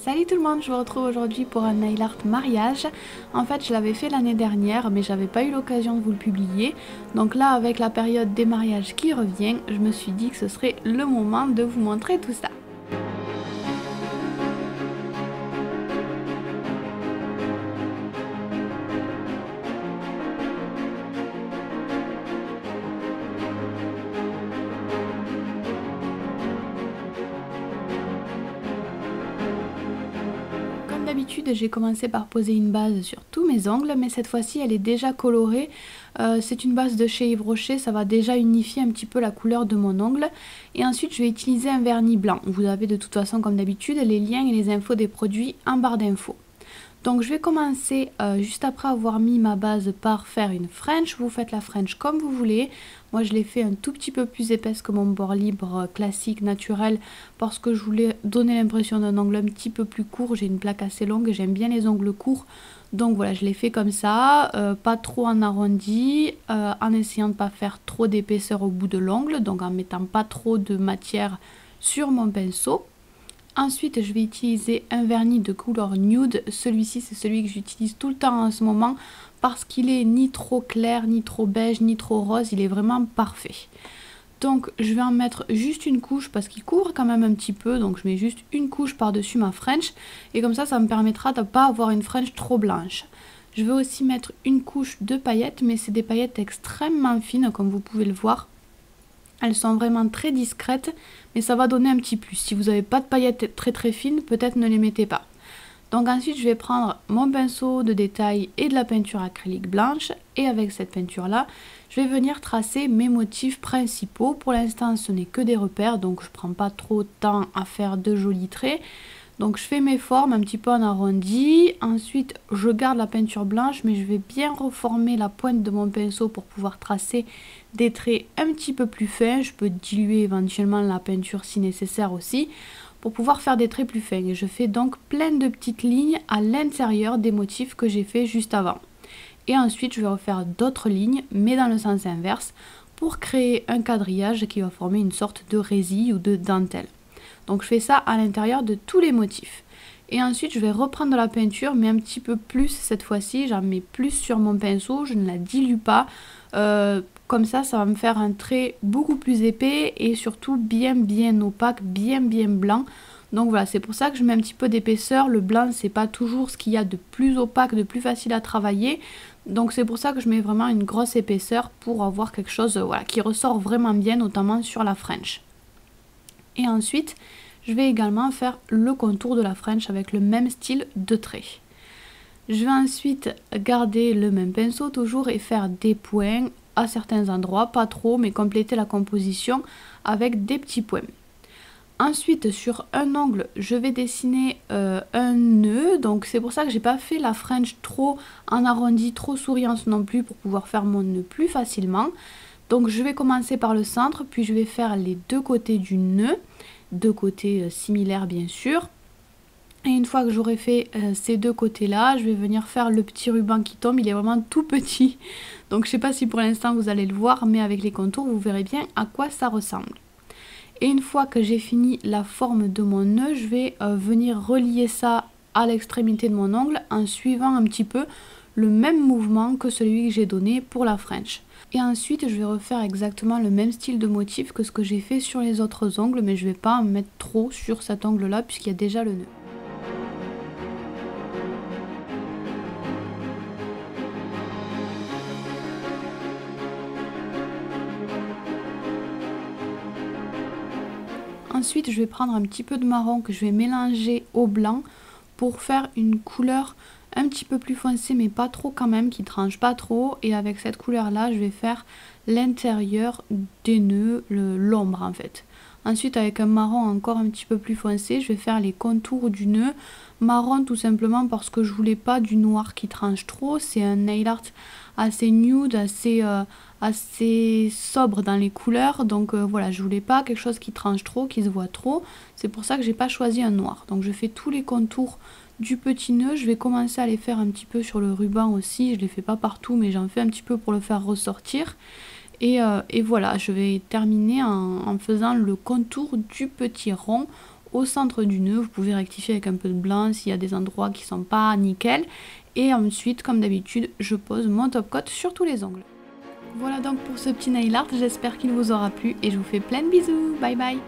Salut tout le monde, je vous retrouve aujourd'hui pour un nail art mariage. En fait, je l'avais fait l'année dernière, mais j'avais pas eu l'occasion de vous le publier. Donc là, avec la période des mariages qui revient, je me suis dit que ce serait le moment de vous montrer tout ça. D'habitude, j'ai commencé par poser une base sur tous mes ongles, mais cette fois-ci elle est déjà colorée. C'est une base de chez Yves Rocher, ça va déjà unifier un petit peu la couleur de mon ongle. Et ensuite je vais utiliser un vernis blanc. Vous avez de toute façon comme d'habitude les liens et les infos des produits en barre d'infos. Donc je vais commencer juste après avoir mis ma base par faire une French. Vous faites la French comme vous voulez. Moi je l'ai fait un tout petit peu plus épaisse que mon bord libre classique naturel parce que je voulais donner l'impression d'un ongle un petit peu plus court. J'ai une plaque assez longue et j'aime bien les ongles courts. Donc voilà, je l'ai fait comme ça, pas trop en arrondi, en essayant de ne pas faire trop d'épaisseur au bout de l'ongle, donc en mettant pas trop de matière sur mon pinceau. Ensuite, je vais utiliser un vernis de couleur nude. Celui-ci, c'est celui que j'utilise tout le temps en ce moment parce qu'il est ni trop clair, ni trop beige, ni trop rose. Il est vraiment parfait. Donc, je vais en mettre juste une couche parce qu'il couvre quand même un petit peu. Donc, je mets juste une couche par-dessus ma French. Et comme ça me permettra de ne pas avoir une French trop blanche. Je vais aussi mettre une couche de paillettes, mais c'est des paillettes extrêmement fines, comme vous pouvez le voir. Elles sont vraiment très discrètes, mais ça va donner un petit plus. Si vous n'avez pas de paillettes très fines, peut-être ne les mettez pas. Donc ensuite, je vais prendre mon pinceau de détail et de la peinture acrylique blanche. Et avec cette peinture-là, je vais venir tracer mes motifs principaux. Pour l'instant, ce n'est que des repères, donc je ne prends pas trop de temps à faire de jolis traits. Donc je fais mes formes un petit peu en arrondi. Ensuite, je garde la peinture blanche, mais je vais bien reformer la pointe de mon pinceau pour pouvoir tracer des traits un petit peu plus fins. Je peux diluer éventuellement la peinture si nécessaire aussi, pour pouvoir faire des traits plus fins. Et je fais donc plein de petites lignes à l'intérieur des motifs que j'ai fait juste avant. Et ensuite, je vais refaire d'autres lignes, mais dans le sens inverse, pour créer un quadrillage qui va former une sorte de résille ou de dentelle. Donc je fais ça à l'intérieur de tous les motifs. Et ensuite je vais reprendre la peinture, mais un petit peu plus cette fois-ci. J'en mets plus sur mon pinceau, je ne la dilue pas. Comme ça va me faire un trait beaucoup plus épais et surtout bien opaque, bien blanc. Donc voilà, c'est pour ça que je mets un petit peu d'épaisseur. Le blanc, c'est pas toujours ce qu'il y a de plus opaque, de plus facile à travailler. Donc c'est pour ça que je mets vraiment une grosse épaisseur pour avoir quelque chose voilà, qui ressort vraiment bien, notamment sur la French. Et ensuite, je vais également faire le contour de la French avec le même style de trait. Je vais ensuite garder le même pinceau toujours et faire des points à certains endroits, pas trop, mais compléter la composition avec des petits points. Ensuite, sur un ongle, je vais dessiner un nœud. Donc c'est pour ça que j'ai pas fait la French trop en arrondi, trop souriante non plus, pour pouvoir faire mon nœud plus facilement. Donc je vais commencer par le centre, puis je vais faire les deux côtés du nœud, deux côtés similaires bien sûr. Et une fois que j'aurai fait ces deux côtés là, je vais venir faire le petit ruban qui tombe. Il est vraiment tout petit, donc je sais pas si pour l'instant vous allez le voir, mais avec les contours vous verrez bien à quoi ça ressemble. Et une fois que j'ai fini la forme de mon nœud, je vais venir relier ça à l'extrémité de mon ongle en suivant un petit peu le même mouvement que celui que j'ai donné pour la French. Et ensuite, je vais refaire exactement le même style de motif que ce que j'ai fait sur les autres ongles, mais je ne vais pas en mettre trop sur cet ongle-là puisqu'il y a déjà le nœud. Ensuite, je vais prendre un petit peu de marron que je vais mélanger au blanc pour faire une couleur un petit peu plus foncée, mais pas trop quand même, qui tranche pas trop. Et avec cette couleur là, je vais faire l'intérieur des nœuds, l'ombre en fait. Ensuite, avec un marron encore un petit peu plus foncé, je vais faire les contours du nœud. Marron tout simplement parce que je voulais pas du noir qui tranche trop. C'est un nail art assez nude, assez sobre dans les couleurs. Donc voilà, je voulais pas quelque chose qui tranche trop, qui se voit trop. C'est pour ça que j'ai pas choisi un noir. Donc je fais tous les contours du petit nœud. Je vais commencer à les faire un petit peu sur le ruban aussi. Je les fais pas partout, mais j'en fais un petit peu pour le faire ressortir. Et voilà, je vais terminer en faisant le contour du petit rond au centre du nœud. Vous pouvez rectifier avec un peu de blanc s'il y a des endroits qui sont pas nickel. Et ensuite, comme d'habitude, je pose mon top coat sur tous les ongles. Voilà donc pour ce petit nail art, j'espère qu'il vous aura plu et je vous fais plein de bisous. Bye bye.